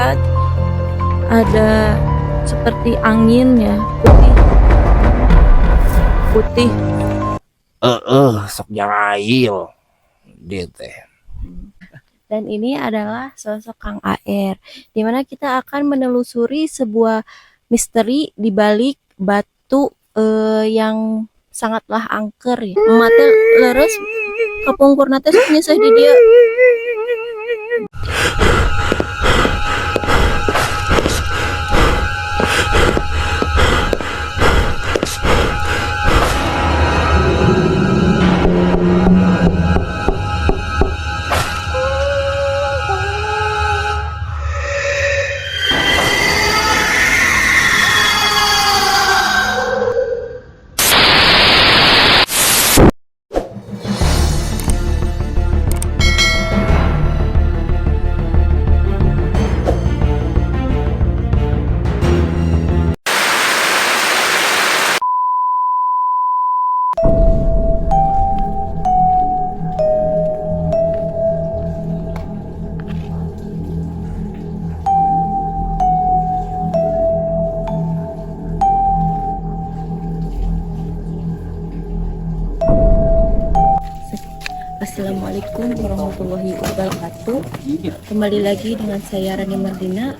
lihat ada seperti angin ya, putih. Sok jahil dia teh. Dan ini adalah sosok Kang AR, di mana kita akan menelusuri sebuah misteri di balik batu yang sangatlah angker ya. Mata leres kapungkurna teh sok nyeseh di dia. Assalamualaikum warahmatullahi wabarakatuh. Kembali lagi dengan saya Rani Mardina.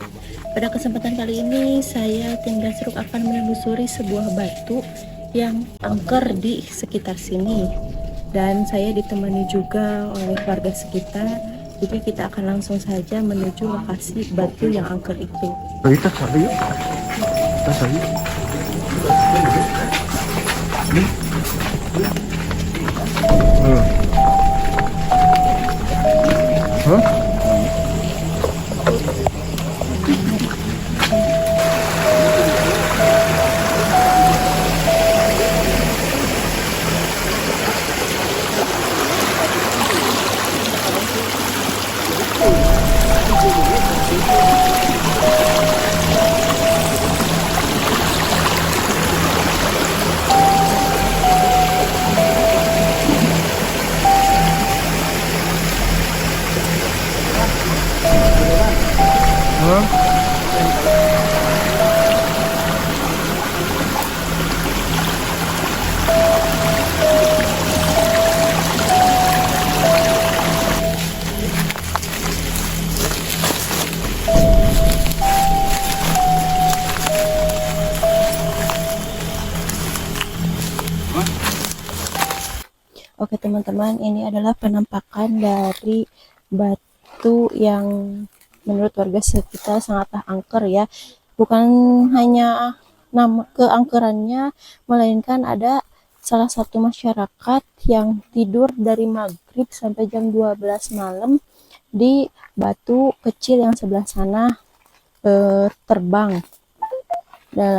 Pada kesempatan kali ini saya tim Gasruk akan menelusuri sebuah batu yang angker di sekitar sini. Dan saya ditemani juga oleh warga sekitar. Jadi kita akan langsung saja menuju lokasi batu yang angker itu. Kita cari yuk. Kita cari. Oke teman-teman, ini adalah penampakan dari batu yang menurut warga sekitar sangatlah angker ya. Bukan hanya nama keangkerannya, melainkan ada salah satu masyarakat yang tidur dari maghrib sampai jam 12 malam di batu kecil yang sebelah sana terbang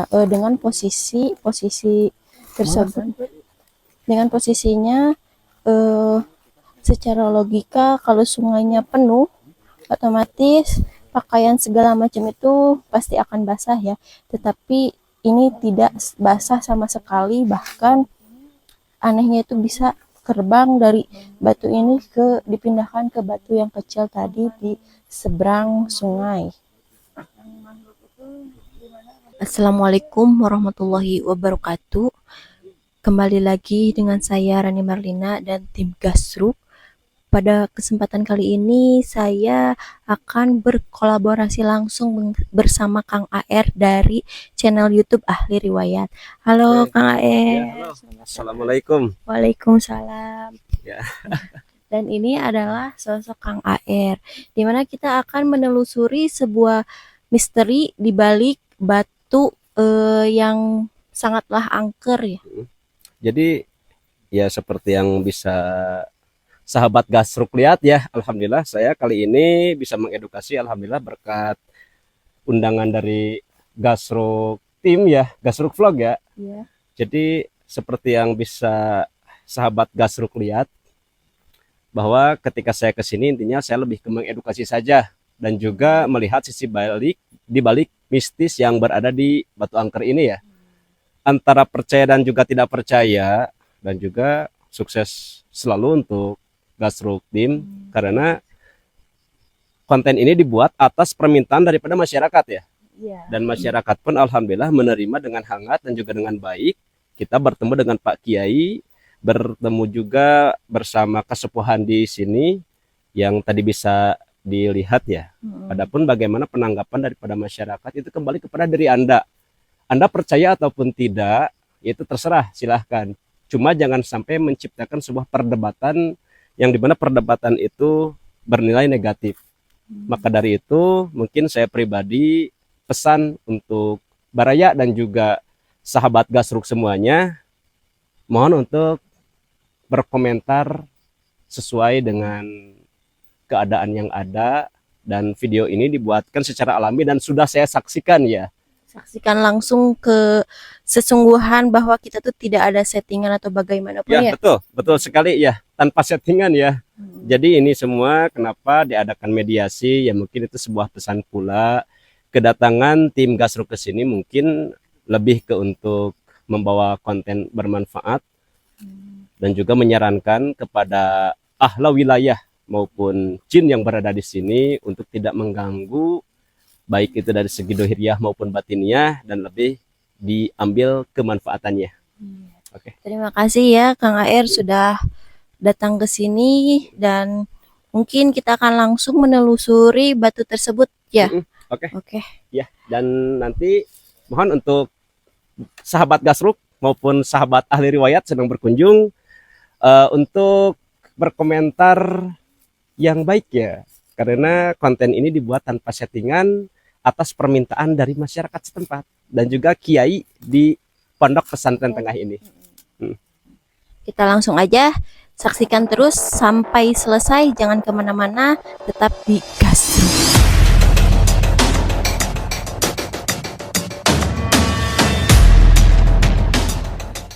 dengan posisi tersebut. Dengan posisinya secara logika kalau sungainya penuh, otomatis pakaian segala macam itu pasti akan basah ya. Tetapi ini tidak basah sama sekali, bahkan anehnya itu bisa terbang dari batu ini dipindahkan ke batu yang kecil tadi di seberang sungai. Assalamualaikum warahmatullahi wabarakatuh. Kembali lagi dengan saya Rani Marlina dan tim Gasruk. Pada kesempatan kali ini saya akan berkolaborasi langsung bersama Kang AR dari channel YouTube Ahli Riwayat. Halo Kang AR. Ya, halo. Assalamualaikum. Waalaikumsalam. Ya. Dan ini adalah sosok Kang AR, di mana kita akan menelusuri sebuah misteri di balik batu yang sangatlah angker ya. Jadi ya seperti yang bisa sahabat Gasruk lihat ya, alhamdulillah saya kali ini bisa mengedukasi, alhamdulillah berkat undangan dari Gasruk tim ya, Gasruk Vlog ya. Iya. Jadi seperti yang bisa sahabat Gasruk lihat, bahwa ketika saya kesini intinya saya lebih ke mengedukasi saja dan juga melihat sisi di balik mistis yang berada di batu angker ini ya. Antara percaya dan juga tidak percaya, dan juga sukses selalu untuk Gasruk tim, karena konten ini dibuat atas permintaan daripada masyarakat ya. Iya. Dan masyarakat pun alhamdulillah menerima dengan hangat dan juga dengan baik. Kita bertemu dengan Pak Kiai, bertemu juga bersama kesepuhan di sini yang tadi bisa dilihat ya. Adapun bagaimana penanggapan daripada masyarakat itu kembali kepada diri Anda. Anda percaya ataupun tidak, itu terserah, silahkan. Cuma jangan sampai menciptakan sebuah perdebatan yang dimana perdebatan itu bernilai negatif. Maka dari itu mungkin saya pribadi pesan untuk Baraya dan juga sahabat Gasruk semuanya, mohon untuk berkomentar sesuai dengan keadaan yang ada, dan video ini dibuatkan secara alami dan sudah saya saksikan ya. Saksikan langsung ke sesungguhan bahwa kita tuh tidak ada settingan atau bagaimanapun Ya, ya. betul sekali ya, tanpa settingan ya. Jadi ini semua kenapa diadakan mediasi ya, mungkin itu sebuah pesan pula. Kedatangan tim Gasruk ke sini mungkin lebih ke untuk membawa konten bermanfaat dan juga menyarankan kepada ahla wilayah maupun jin yang berada di sini untuk tidak mengganggu, baik itu dari segi dohiriyah maupun batiniah, dan lebih diambil kemanfaatannya. Oke. Terima kasih ya Kang AR sudah datang ke sini, dan mungkin kita akan langsung menelusuri batu tersebut ya. Oke. Oke. Ya, dan nanti mohon untuk sahabat Gasruk maupun sahabat ahli riwayat sedang berkunjung untuk berkomentar yang baik ya, karena konten ini dibuat tanpa settingan atas permintaan dari masyarakat setempat dan juga kiai di Pondok Pesantren Tengah ini. Kita langsung aja saksikan terus sampai selesai, jangan kemana-mana, tetap di Gasruk.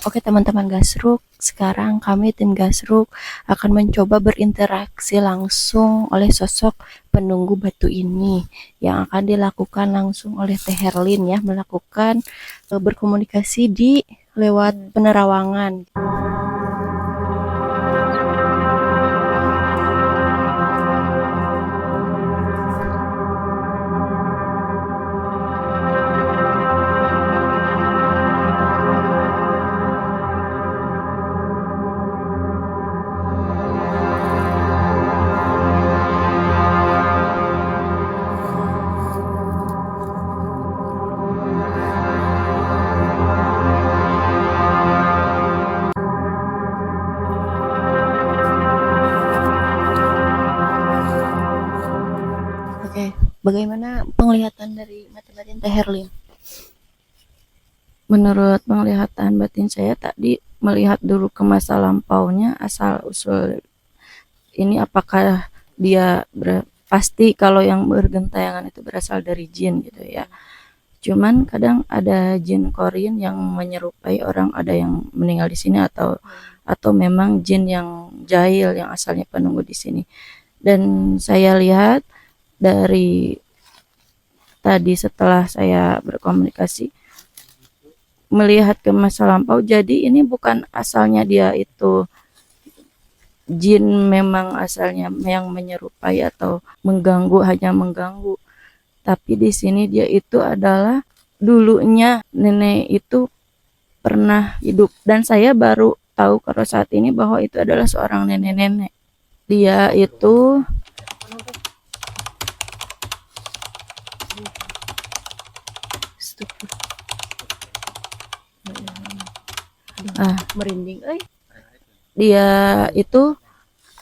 Oke teman-teman Gasruk, sekarang kami tim Gasruk akan mencoba berinteraksi langsung oleh sosok penunggu batu ini, yang akan dilakukan langsung oleh Teh Herlin ya, melakukan berkomunikasi di lewat penerawangan. Oke, bagaimana penglihatan dari mata batin Teh Herlin? Menurut penglihatan batin saya tadi, melihat dulu ke masa lampaunya, asal usul ini apakah dia pasti kalau yang bergentayangan itu berasal dari jin gitu ya. Cuman kadang ada jin korin yang menyerupai orang, ada yang meninggal di sini, atau memang jin yang jahil yang asalnya penunggu di sini. Dan saya lihat dari tadi setelah saya berkomunikasi melihat ke masa lampau, jadi ini bukan asalnya dia itu jin memang asalnya yang menyerupai atau mengganggu, hanya mengganggu, tapi di sini dia itu adalah dulunya nenek itu pernah hidup, dan saya baru tahu kalau saat ini bahwa itu adalah seorang nenek-nenek. Dia itu Merinding, dia itu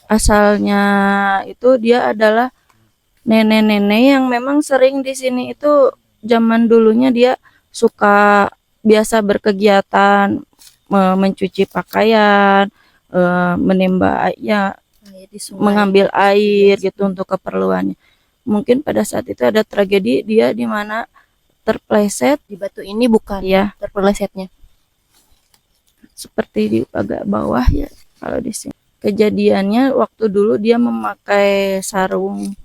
asalnya itu dia adalah nenek-nenek yang memang sering di sini itu zaman dulunya dia suka biasa berkegiatan mencuci pakaian, menimba ya, mengambil air gitu untuk keperluannya. Mungkin pada saat itu ada tragedi dia di mana terpleset di batu ini bukan ya, terpelesetnya. Seperti di agak bawah ya kalau di sini. Kejadiannya waktu dulu dia memakai sarung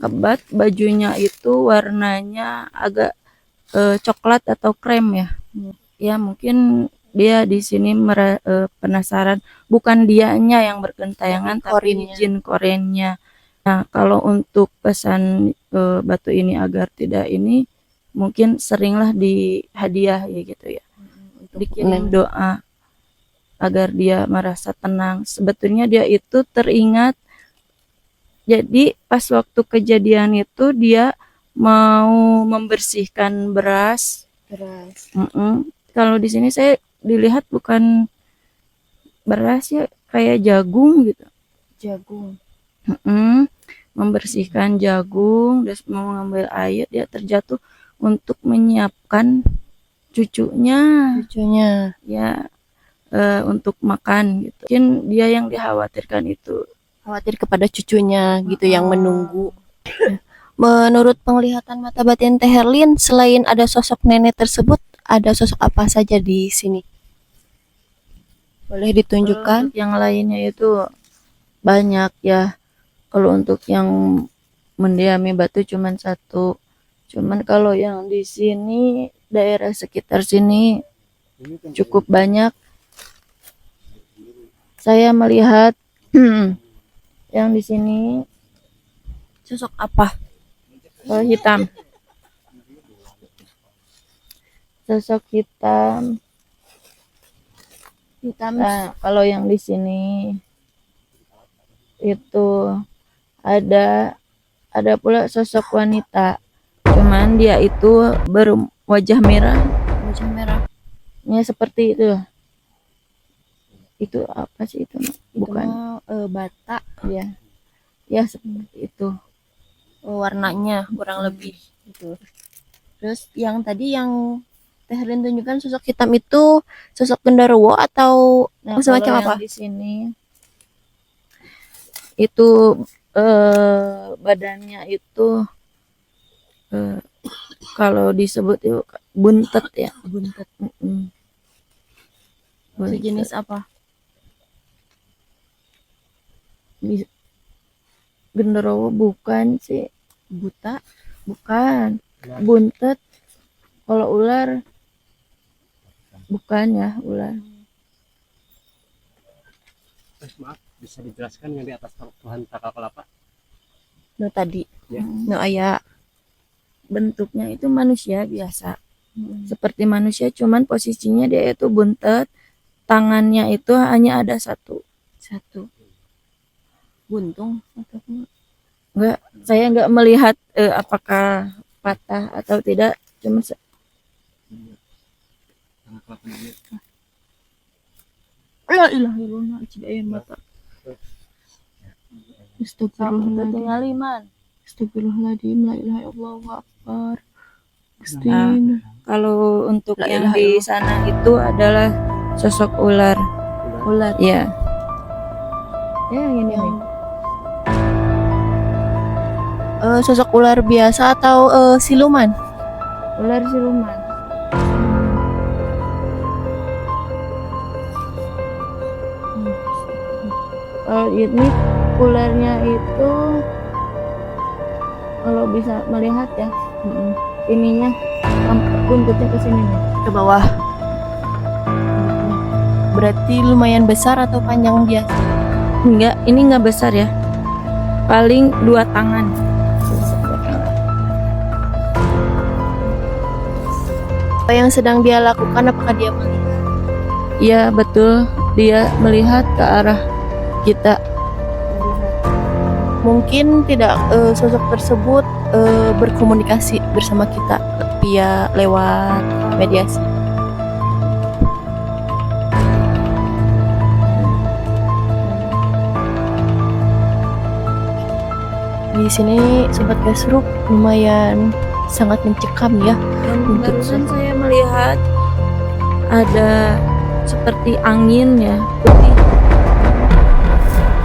kebat, bajunya itu warnanya agak coklat atau krem ya. Ya mungkin dia di sini penasaran, bukan dianya yang bergentayangan tapi Korinnya. jin korennya. Nah, kalau untuk pesan batu ini agar tidak ini, mungkin seringlah di hadiah ya gitu ya, dikirim doa agar dia merasa tenang. Sebetulnya dia itu teringat, jadi pas waktu kejadian itu dia mau membersihkan beras. Kalau di sini saya dilihat bukan beras ya, kayak jagung gitu. Jagung. Membersihkan jagung, terus mau mengambil air, dia terjatuh untuk menyiapkan cucunya ya, untuk makan gitu. Mungkin dia yang dikhawatirkan itu. Khawatir kepada cucunya gitu yang menunggu. Menurut penglihatan mata batin Teh Herlin, selain ada sosok nenek tersebut, ada sosok apa saja di sini? Boleh ditunjukkan? Untuk yang lainnya itu banyak ya. Kalau untuk yang mendiami batu cuman satu. Cuman kalau yang di sini, daerah sekitar sini cukup banyak. Saya melihat yang di sini Sosok apa? hitam. Sosok hitam. Nah, kalau yang di sini itu ada pula sosok wanita. Cuman dia itu berwajah merah. Wajah merah. Ya seperti itu. Itu apa sih itu? Bukan. Itu bata. Ya. Ya seperti itu. Warnanya kurang lebih gitu. Terus yang tadi yang Teh Herlin tunjukkan sosok hitam itu sosok genderuwo atau Nah, semacam kalau apa? yang di sini itu badannya itu kalau disebut itu buntet ya. Buntet. Buntet. Sejenis apa? Genderuwo bukan sih. Buta. Bukan. Buntet. Kalau ular bukan ya, ular. Maaf, bisa dijelaskan yang di atas Tuhan Takal Kelapa? No tadi. Ya. No aya. Bentuknya itu manusia biasa. Seperti manusia, cuman posisinya dia itu buntet. Tangannya itu hanya ada satu. Buntung atau Enggak, saya enggak melihat apakah patah atau tidak. Cuma la ilaha illallah, cidayan mata. Astagfirullahaladzim. Astagfirullahaladzim. La ilaha illallah wa akbar. Nah, kalau untuk La yang ilaha di illallah. sana itu adalah sosok ular. Ular. Ya. Ya, ini Yang sosok ular biasa atau siluman? ular siluman. Kalau ini ularnya itu kalau bisa melihat ya, ininya buntutnya ke sini nih. Ke bawah. Berarti lumayan besar atau panjang biasa? Enggak, ini enggak besar ya. Paling 2 tangan. Apa yang sedang dia lakukan? Apakah dia melihat? Iya, betul. Dia melihat ke arah kita. Mungkin tidak sosok tersebut berkomunikasi bersama kita via lewat mediasi. Di sini sobat Gasruk lumayan sangat mencekam ya. Untuk Barusan saya melihat ada seperti angin ya,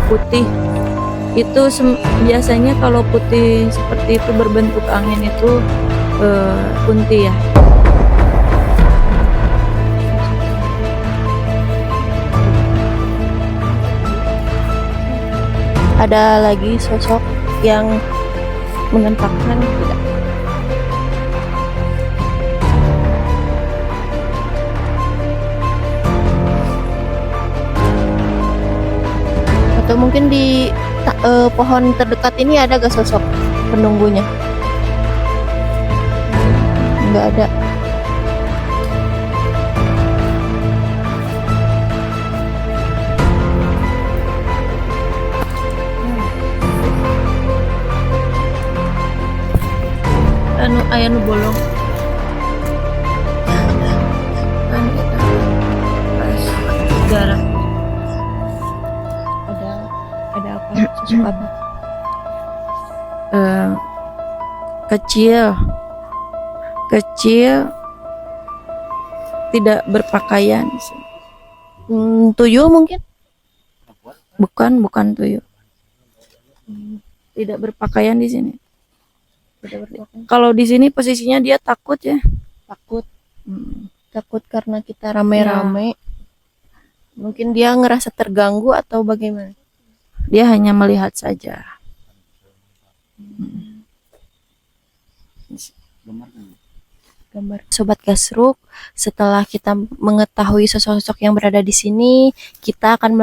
putih. Itu biasanya kalau putih seperti itu berbentuk angin itu kunti ya. ada lagi sosok yang mengentakkan tidak? Atau mungkin di pohon terdekat ini ada gak sosok penunggunya? Nggak ada. Aya nu bolong. Anu eta darah. Ada apa? Sosok apa? Kecil, tidak berpakaian. Tuyul mungkin? Bukan tuyul. Tidak berpakaian di sini. Tidak berpakaian. Kalau di sini posisinya dia takut ya. Takut. Takut karena kita rame-rame. Mungkin dia ngerasa terganggu atau bagaimana? Dia hanya melihat saja. Gambar Sobat Gasruk, setelah kita mengetahui sosok-sosok yang berada di sini, kita akan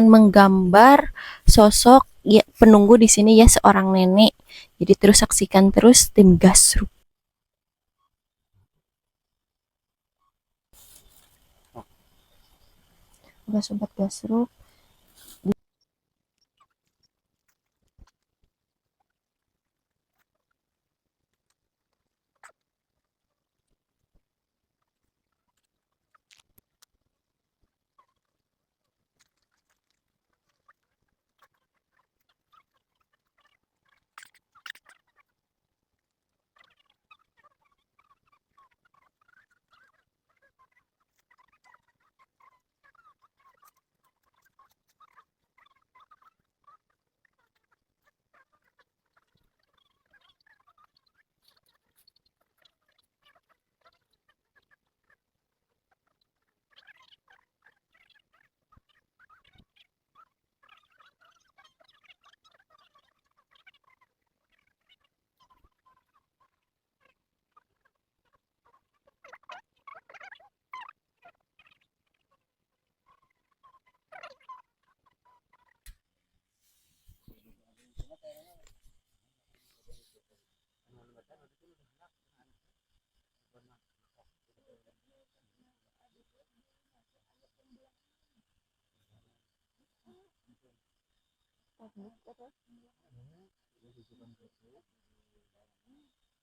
menggambar sosok ya, penunggu di sini ya, seorang nenek. Jadi terus saksikan terus tim Gasruk. Oke, Sobat Gasruk.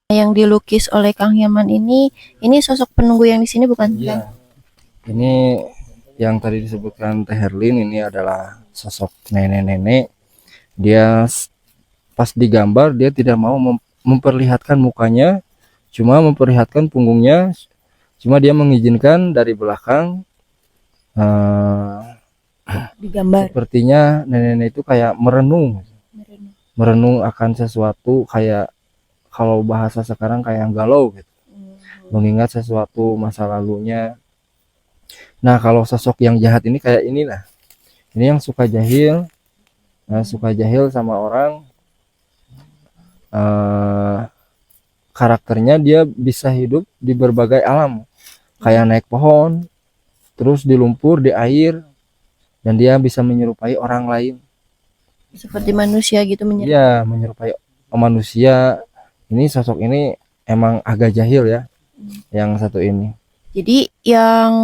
Yang dilukis oleh Kang Yaman ini sosok penunggu yang di sini bukan? Iya. Ini yang tadi disebutkan Teh Herlin, ini adalah sosok nenek-nenek. Dia pas digambar dia tidak mau memperlihatkan mukanya, cuma memperlihatkan punggungnya. Cuma dia mengizinkan dari belakang. Digambar. Sepertinya nenek-nenek itu kayak merenung akan sesuatu, kayak kalau bahasa sekarang kayak galau gitu, mengingat sesuatu masa lalunya. Nah, kalau sosok yang jahat ini kayak inilah, ini yang suka jahil. Nah, suka jahil sama orang, karakternya dia bisa hidup di berbagai alam, kayak naik pohon, terus di lumpur, di air, dan dia bisa menyerupai orang lain. Seperti manusia gitu menyerupai. Iya, menyerupai manusia. Ini sosok ini emang agak jahil ya, yang satu ini. Jadi yang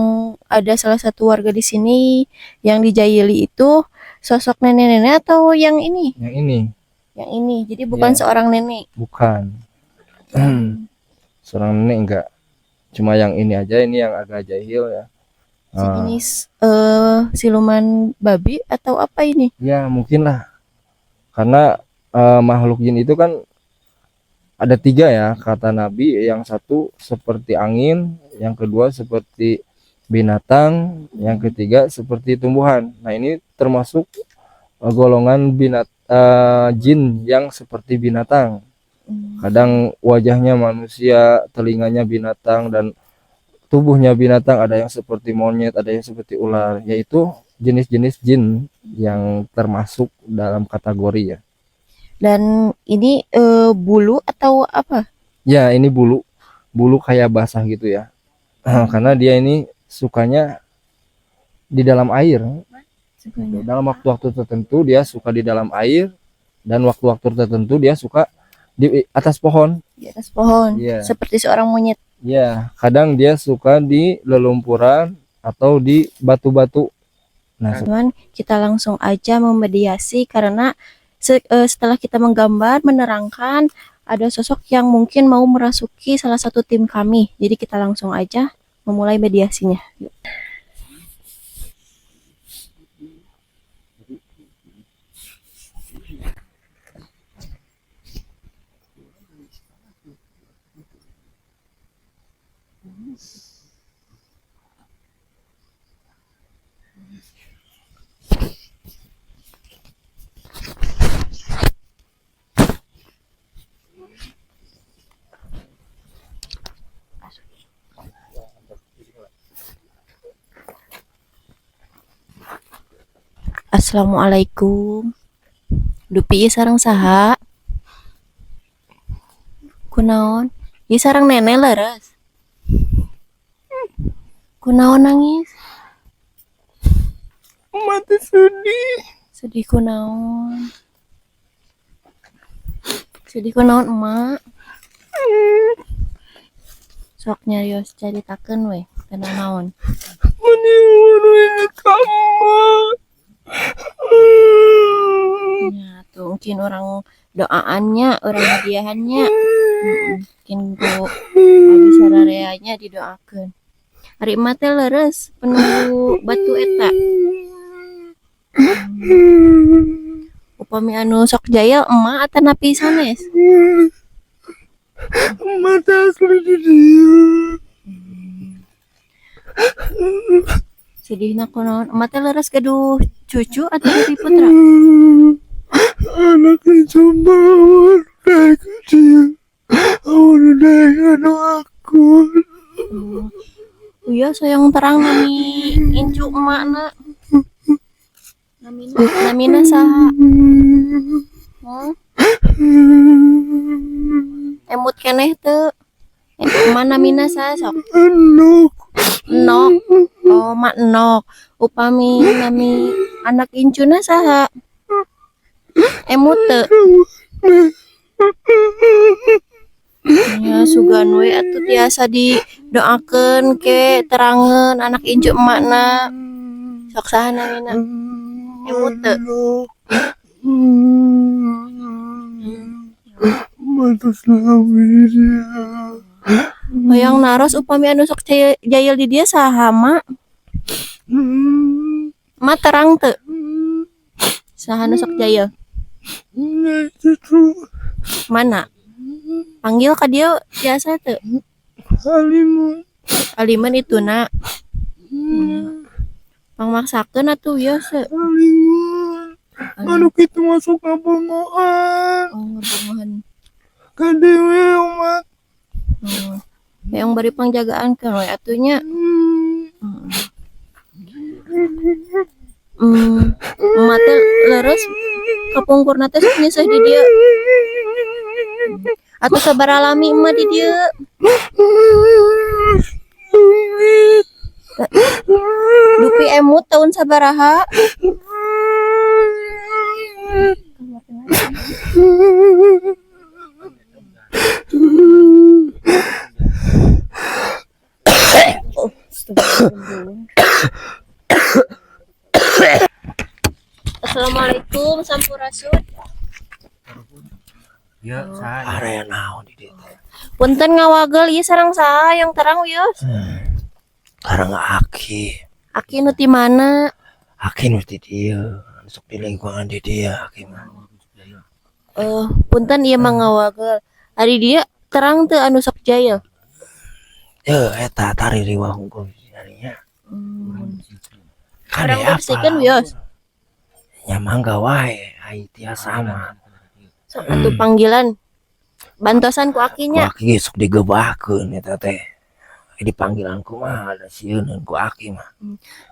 ada salah satu warga di sini yang dijahili itu sosok nenek-nenek atau yang ini? Yang ini. Yang ini. Jadi bukan seorang nenek. Bukan. Seorang nenek enggak. Cuma yang ini aja, ini yang agak jahil ya. Ini siluman babi atau apa ini? Ya mungkin lah. Karena makhluk jin itu kan ada 3 ya kata Nabi. Yang satu seperti angin, yang kedua seperti binatang, yang ketiga seperti tumbuhan. Nah, ini termasuk golongan jin yang seperti binatang. Kadang wajahnya manusia, telinganya binatang, dan tubuhnya binatang. Ada yang seperti monyet, ada yang seperti ular, yaitu jenis-jenis jin yang termasuk dalam kategori ya. Dan ini bulu atau apa? Ya, ini bulu kayak basah gitu ya. Karena dia ini sukanya di dalam air. Sukanya. Dalam waktu-waktu tertentu dia suka di dalam air, dan waktu-waktu tertentu dia suka di atas pohon. Di atas pohon. Iya. Seperti seorang monyet. Ya, kadang dia suka di lelumpuran atau di batu-batu. Nah, Teman, kita langsung aja memediasi karena setelah kita menggambar, menerangkan, ada sosok yang mungkin mau merasuki salah satu tim kami. Jadi kita langsung aja memulai mediasinya. Yuk. Assalamualaikum. Dupi ieu sareng saha? Kunaon? Ieu sareng nenek leres. Kunaon nangis? mati sedih. Sedih kunaon? Sedih kunaon emak? Sok nyarios caritakeun we, kenal naon? Ya, tuh mungkin orang doaannya, orang hadiahannya, mungkin ku abi sarareanya didoakeun. Ari emak teh leres penuh batu eta. Upami anu sok jaya emak atau napi sanes? Mata asli di dia. Sedihna kunaon? Emak teh leres gaduh cucu atau napi putra? Anak yang coba dari kecil. Dari anak aku. Iya sayang terang nami incu emak na. Namina saha? Emut keneh teu. Emak namina saha sok? Anak. Nok. Oh, mak nok. Upami nami anak incuna saha? Emut teu. Ya sugan we atuh tiasa didoakeun ke terangeun anak incu emakna. Sok saha namina? Emut teu. Mata selami dia. Hoyong naros upami anu sok jayel di dia saha mak? Mak terang teu. Saha nu sok jayel? Mana? Panggil ka dia biasa teu? Halimun. Aliman itu nak. Pangmaksakeun atuh biasa. Halimun. Anu kitu masuk kabongoan. Oh, ngabongohan. Kadewe umat. Oh. Yang beri pangjagaan kan we atunya. Emak teh leres kapungkurna teh sok nyeseh di dia. Atuh sabaraha lami emak di dia? Dupi emut tahun sabaraha? Assalamualaikum sampurasun. Ya, saya area naon di dieu teh. Punten ngawagel ieu sareng saha yang terang wios? Karang Aki. Aki nu ti mana? Aki nu di dieu. Sok di lingkungan di dieu Aki mah. Punten ieu mah ngawagel. Ari dia terang teu anu sok jaya. Teu eta tari riwah hungkul dinya. Orang bersihkeun wios. Nya mangga wae ai tiasa mah. Sok atuh panggilan. Bantosan ku akinya. Ku Aki sok digebahkeun eta teh. Di panggilanku mah ada sieun ku Aki mah.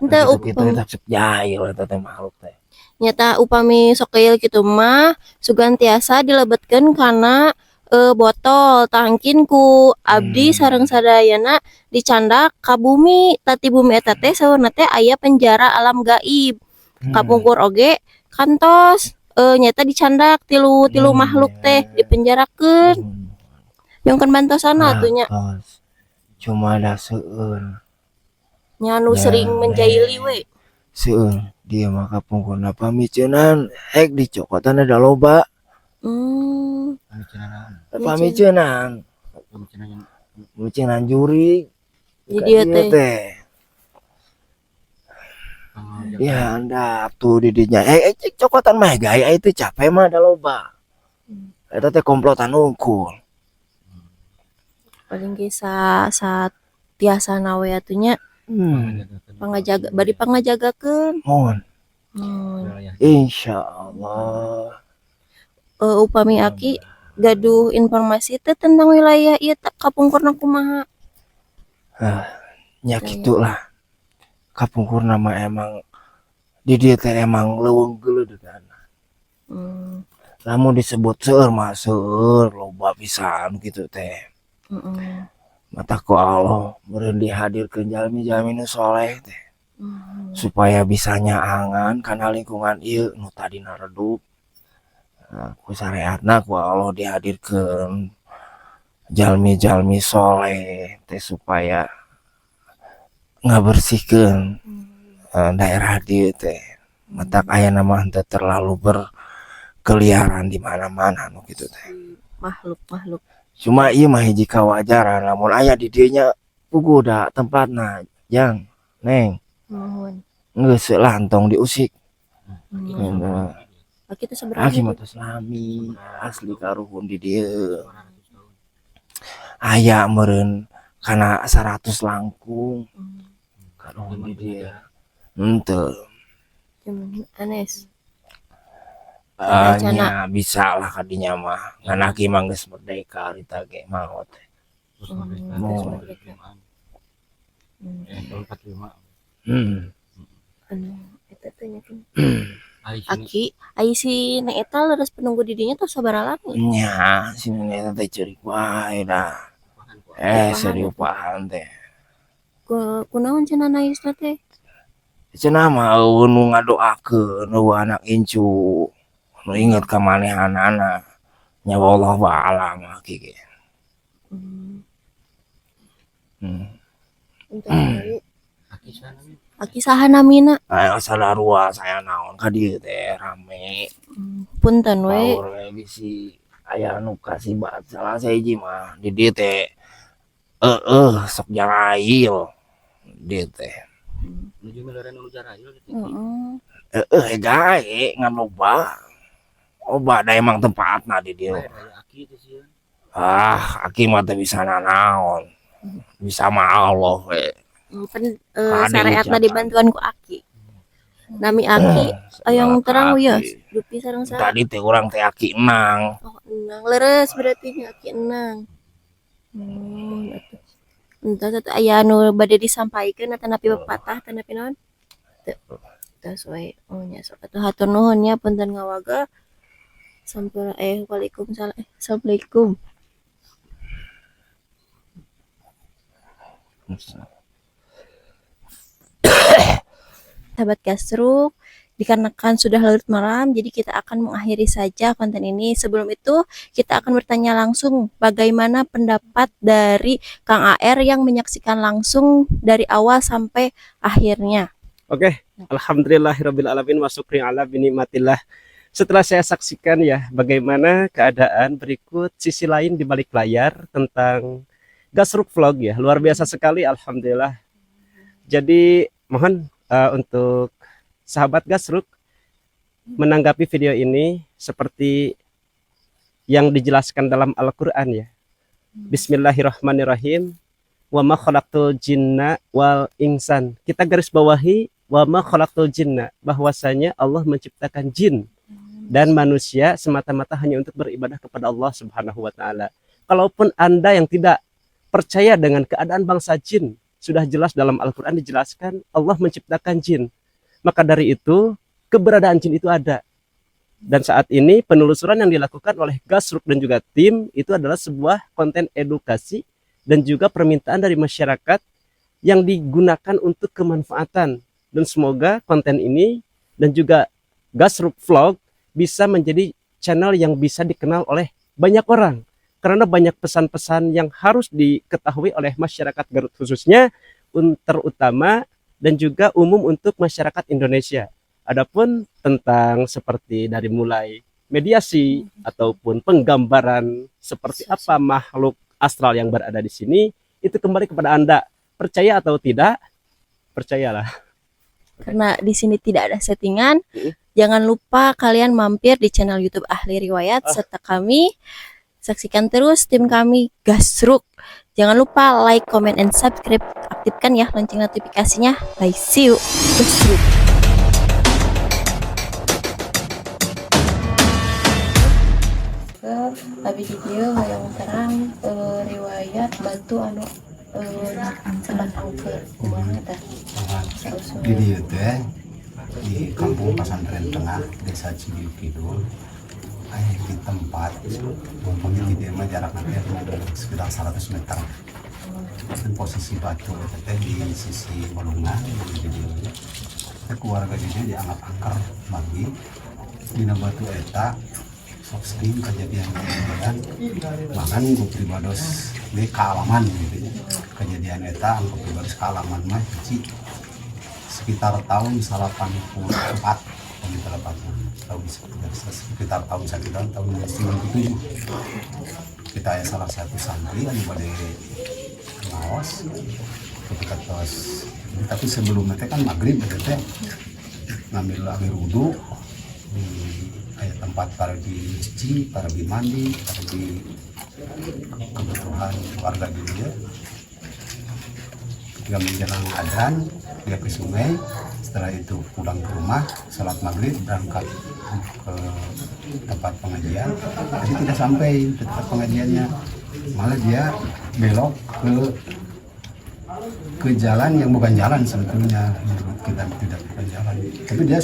Henteu Kita tetap sok jahil eta teh makhluk teh. Nyata upami sok keuyeul kitu mah sugan tiasa dilebetkeun kana botol tangkin ku abdi sareng sadayana dicandak ka bumi. Tati bumi eta teh saurna teh aya penjara alam gaib. kapungkur oge kantos nyata dicandak tilu makhluk teh dipenjarakeun nyongkeun bantosana atunya Kos. Cuma ada seueur. nyanu Ya, sering menjaili we Seueur. Dia mah kapungkurna pamiceunan. Dicokotan ada loba. Pamiceunan. Pamiceunan juri. jadi ya teh Ya anda tuh didinya cokotan mah gaya itu capek mah ada loba. Eta teh komplotan unggul. paling ge sa tiasa nawe atunya pangajaga bari pangajagakeun Mohon. Insya Allah. Upami Aki gaduh informasi teh tentang wilayah ieu kapungkurna kumaha Ya gitulah. Kapungkurna mah emang di dia teh emang leuweung geuleudegan. Lamun disebut seueur mah seueur loba pisan gitu teh. Mata ku Allah meureun dihadirkeun jalmi-jalmi nu soleh teh. Supaya bisa nyaangan kana lingkungan ieu nu tadina redup. Ku syariatna ku Allah dihadirkeun jalmi-jalmi soleh teh supaya ngabersihkeun daerah dieu teh. Matak aya nama henteu terlalu berkeliaran di mana-mana nu kitu teh. makhluk Cuma ieu mah hiji kawajaran lamun aya di dieu nya puguh da tempatna jang neng mohon geus lah entong diusik. Aki teh sabaraha Aki mah tos lami asli karuhun di dieu. Aya meureun kana 100 langkung karuhun di dieu. Henteu. Anes Nya bisa lah kadinya mah ngan aki mah geus merdeka rita ge maot. eta teh nyakeun Aki ai si Neng Eta leres penunggu di dinya tuh sabaraha lami Nya si nenek teh ceurik wae dah. Seriupahan teh. kunaon cenah naisna teh Cenah mah eueuh nu ngadoakeun eueuh anak incu. Nu inget ka manehanana. Nya wallahu a'lam aki ge. Aki saha namina Ayo sadarua saya naon ka dieu teh rame. punten we Baur we bisi aya nu kasih baat salah sahiji mah di dieu teh sok jarail dieu teh. Gae ngan loba. Oba da emang tempatna di dieu. Aki mah teh bisa nanaon. Bisa mah Allah we. syariatna dibantuan ku Aki nami Aki yang terang wios dupi sareng saha Tadi teh urang teh Aki enang. oh enang leres berarti nya Aki enang entah satu aya anu bade disampaikeun atau napi pepatah atau napi naon teu sesuai oh nya sok atuh hatur nuhun nya punten ngawaga sampura waalaikumsalam assalamualaikum sahabat Gasruk dikarenakan sudah larut malam jadi kita akan mengakhiri saja konten ini. Sebelum itu kita akan bertanya langsung bagaimana pendapat dari Kang AR yang menyaksikan langsung dari awal sampai akhirnya. Oke, alhamdulillahirabbil alamin wa syukri ala binikmatillah. Setelah saya saksikan ya bagaimana keadaan, berikut sisi lain di balik layar tentang Gasruk Vlog ya. Luar biasa sekali alhamdulillah. Jadi mohon untuk sahabat Gasruk menanggapi video ini seperti yang dijelaskan dalam Al-Qur'an ya. Bismillahirrahmanirrahim. Wa ma khalaqtul jinna wal insan. Kita garis bawahi wa ma khalaqtul jinna, bahwasanya Allah menciptakan jin dan manusia semata-mata hanya untuk beribadah kepada Allah Subhanahu wa taala. Kalaupun Anda yang tidak percaya dengan keadaan bangsa jin, sudah jelas dalam Al-Qur'an dijelaskan Allah menciptakan jin. Maka dari itu keberadaan jin itu ada. Dan saat ini penelusuran yang dilakukan oleh Gasruk dan juga tim itu adalah sebuah konten edukasi dan juga permintaan dari masyarakat yang digunakan untuk kemanfaatan. Dan semoga konten ini dan juga Gasruk Vlog bisa menjadi channel yang bisa dikenal oleh banyak orang. Karena banyak pesan-pesan yang harus diketahui oleh masyarakat Garut khususnya, terutama dan juga umum untuk masyarakat Indonesia. Adapun tentang seperti dari mulai mediasi ataupun penggambaran seperti apa makhluk astral yang berada di sini, itu kembali kepada Anda. Percaya atau tidak, percayalah. Karena di sini tidak ada settingan, jangan lupa kalian mampir di channel YouTube Ahli Riwayat serta kami. Saksikan terus tim kami Gasruk. Jangan lupa like, comment, and subscribe. Aktifkan ya lonceng notifikasinya. Bye, see you. Gasruk. Abi di dia yang terang riwayat batu anu sebat angker kumaha tah. Di dieu teh di kampung Pasantren Tengah, Desa Cibiu Kidul, aya di tempat umpamanya di dieu mah jaraknya sekitar 100 meter. Dan posisi batu teh di sisi Balungan di dieu. Keluarga dia dianggap angker bagi dina batu eta sok sering kejadian bahkan gue pribados di kealaman gitu ya. Kejadian eta gue pribados kealaman mah sekitar tahun 84 tahun sekitar tahun sekitar tahun 97 kita ya salah satu santri yang pada ngaos ketika tos tapi sebelumnya kan maghrib teh ngambil air wudhu di kayak tempat para dicuci, para mandi, para di kebutuhan warga di dia. Ketika menjelang adzan, dia ke sungai. Setelah itu pulang ke rumah, sholat maghrib, berangkat ke tempat pengajian. Tapi tidak sampai ke tempat pengajiannya, malah dia belok ke jalan yang bukan jalan sebetulnya. Menurut kita tidak bukan jalan. Tapi dia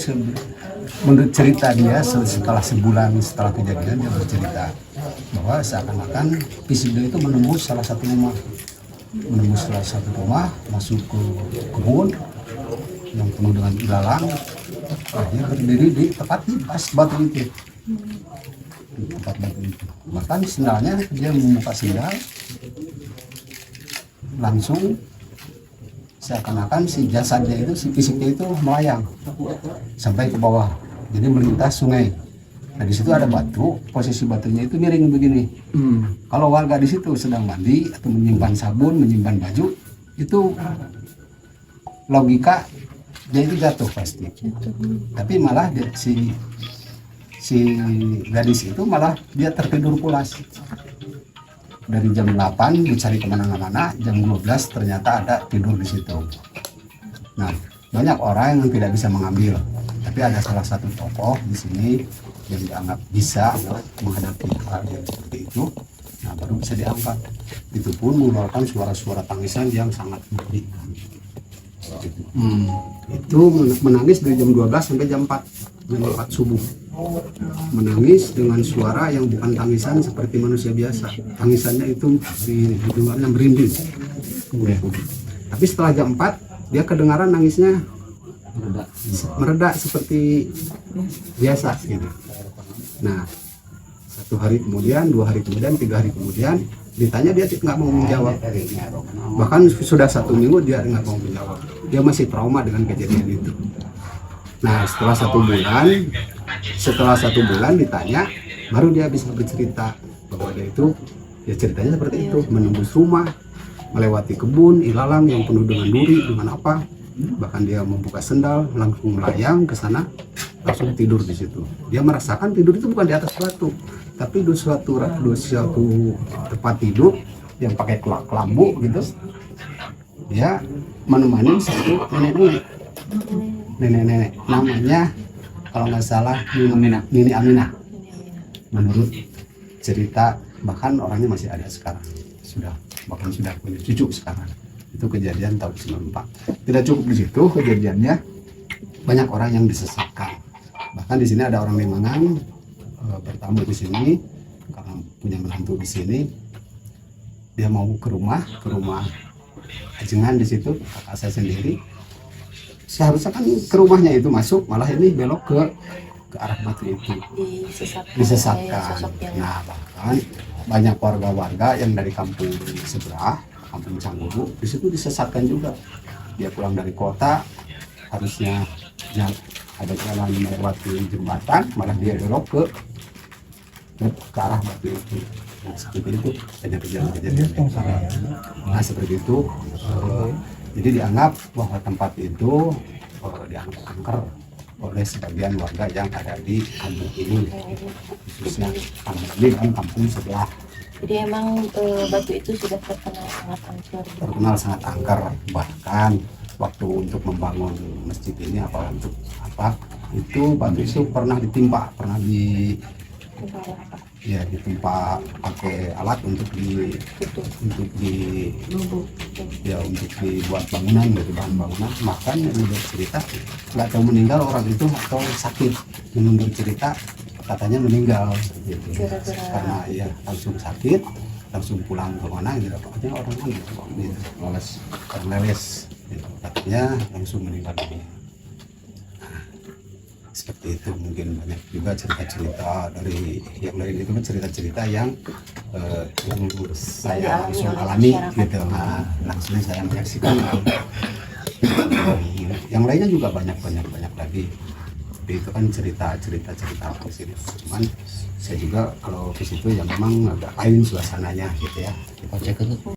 menurut cerita dia setelah sebulan setelah kejadian dia bercerita bahwa seakan-akan Pisido itu menembus salah satu rumah masuk ke kebun yang penuh dengan ilalang. Dia berdiri di tepat di pas batu itu, di tempat batu itu. Bahkan sendalnya dia membuka sendal langsung seakan-akan si jasadnya itu, si fisiknya itu melayang sampai ke bawah, jadi melintas sungai. Nah di situ ada batu, posisi batunya itu miring begini. Kalau warga di situ sedang mandi atau menyimpan sabun, menyimpan baju, itu logika dia itu jatuh pasti. Tapi malah dia, si gadis itu malah dia tertidur pulas. Dari jam 8 dicari kemana-mana, jam 12 ternyata ada tidur di situ. Nah, banyak orang yang tidak bisa mengambil, tapi ada salah satu tokoh di sini yang dianggap bisa menghadapi hal yang seperti itu. Nah, baru bisa diangkat. Itu pun mengeluarkan suara-suara tangisan yang sangat merdu. Itu menangis dari jam 12 sampai jam 4 subuh. Menangis dengan suara yang bukan tangisan seperti manusia biasa. Tangisannya itu di luarnya merinding. Tapi setelah jam 4 dia kedengaran nangisnya mereda seperti biasa gitu. Nah, 1 hari kemudian, 2 hari kemudian, 3 hari kemudian ditanya dia nggak mau menjawab. Bahkan sudah 1 minggu dia nggak mau menjawab. Dia masih trauma dengan kejadian itu. Nah, setelah 1 bulan ditanya, baru dia bisa bercerita bahwa dia itu, ya ceritanya seperti itu, menembus rumah, melewati kebun, ilalang yang penuh dengan duri, dengan apa, bahkan dia membuka sendal, langsung melayang ke sana, langsung tidur di situ. Dia merasakan tidur itu bukan di atas batu, tapi di suatu tempat tidur yang pakai kelambu gitu. Dia menemani satu nenek-nenek, namanya kalau nggak salah Nini Aminah. Menurut cerita, bahkan orangnya masih ada sekarang, bahkan sudah punya cucu sekarang. Itu kejadian tahun 94. Tidak cukup di situ kejadiannya, banyak orang yang disesatkan. Bahkan di sini ada orang Limangan bertamu di sini karena punya menantu di sini. Dia mau ke rumah ajengan di situ, kakak saya sendiri. seharusnya kan ke rumahnya itu masuk, malah ini belok ke arah batu itu, disesatkan. Nah, bahkan banyak warga-warga yang dari kampung sebelah, kampung Cangguru, di situ disesatkan juga. Dia pulang dari kota, harusnya ada jalan melewati jembatan, malah dia belok ke arah batu itu. Nah, seperti itu kejadian-kejadian. Nah, seperti itu. Jadi dianggap bahwa tempat itu dianggap angker oleh sebagian warga yang ada di kampung ini, khususnya kampung ini dan kampung sebelah. Jadi emang batu itu sudah terkenal sangat angker. Terkenal sangat angker, bahkan waktu untuk membangun masjid ini untuk apa itu batu itu pernah ditimpa, ditimpa pakai alat untuk dibuat bangunan, gitu, bahan bangunan. Bahkan menurut cerita nggak tahu meninggal orang itu atau sakit, menurut cerita katanya meninggal gitu. Karena ya langsung sakit, langsung pulang ke mana gitu, pokoknya orang kan leles gitu. Katanya langsung meninggal dunia. Seperti itu. Mungkin banyak juga cerita-cerita dari yang lain, itu kan cerita-cerita yang saya langsung alami gitu, langsung saya menyaksikan. Yang lainnya juga banyak lagi. Tapi itu kan cerita positif. Cuman saya juga kalau ke situ ya memang agak lain suasananya gitu ya. Kita cek aja.